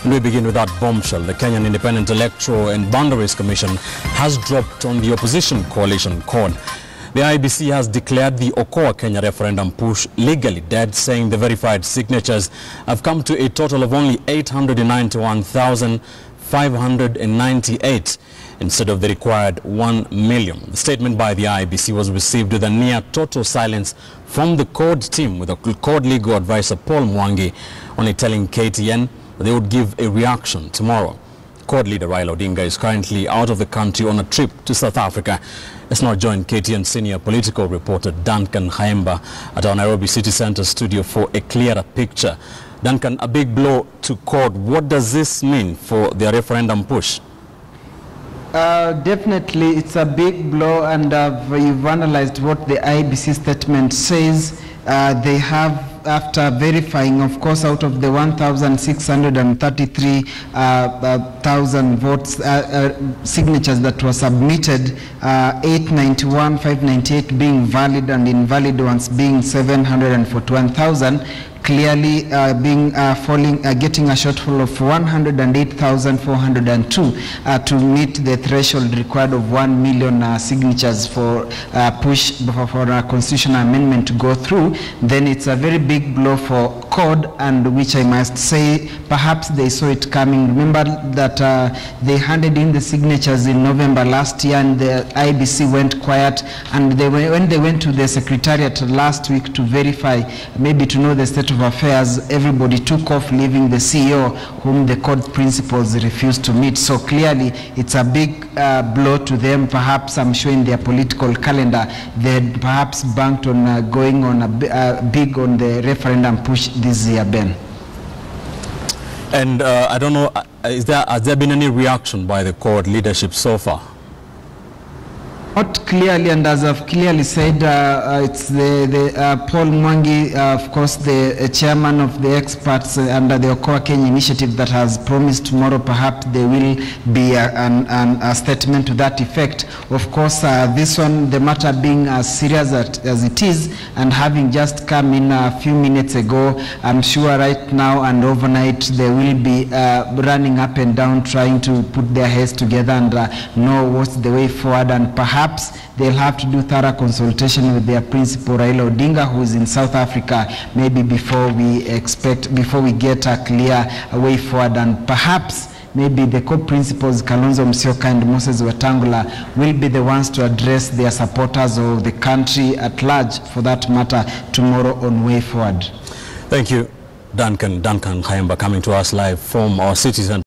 And we begin with that bombshell. The Kenyan Independent Electoral and Boundaries Commission has dropped on the opposition coalition CORD. The IEBC has declared the Okoa Kenya referendum push legally dead, saying the verified signatures have come to a total of only 891,598 instead of the required 1 million. The statement by the IEBC was received with a near total silence from the CORD team, with the CORD legal advisor Paul Mwangi only telling KTN they would give a reaction tomorrow. CORD leader Raila Odinga is currently out of the country on a trip to South Africa. Let's now join KTN senior political reporter Duncan Khaemba at our Nairobi City Centre studio for a clearer picture. Duncan, a big blow to CORD. What does this mean for their referendum push? Definitely, it's a big blow, and you've analyzed what the IEBC statement says. They have, after verifying, of course, out of the 1,633,000 votes, signatures that were submitted, 891,598 being valid and invalid ones being 741,000. Clearly getting a shortfall of 108,402 to meet the threshold required of 1 million signatures for push for a constitutional amendment to go through. Then it's a very big blow for CORD, and which I must say perhaps they saw it coming. Remember that they handed in the signatures in November last year, and the IEBC went quiet, and when they went to the secretariat last week to verify, maybe to know the state of affairs, everybody took off, leaving the CEO, whom the CORD principals refused to meet. So clearly it's a big blow to them. Perhaps, I'm sure, in their political calendar they had perhaps banked on going on big on the referendum push this year, Ben. And I don't know, has there been any reaction by the CORD leadership so far? Not clearly, and as I've clearly said, it's the Paul Mwangi, of course, the chairman of the experts under the Okoa Kenya initiative, that has promised tomorrow perhaps there will be a statement to that effect. Of course, this one, the matter being as serious as it is, and having just come in a few minutes ago, I'm sure right now and overnight they will be running up and down, trying to put their heads together and know what's the way forward, and perhaps they'll have to do thorough consultation with their principal Raila Odinga, who is in South Africa, maybe before we get a clear way forward. And perhaps maybe the co-principals Kalonzo Musyoka and Moses Wetangula will be the ones to address their supporters or the country at large, for that matter, tomorrow on way forward. Thank you, Duncan Khaemba, coming to us live from our citizen.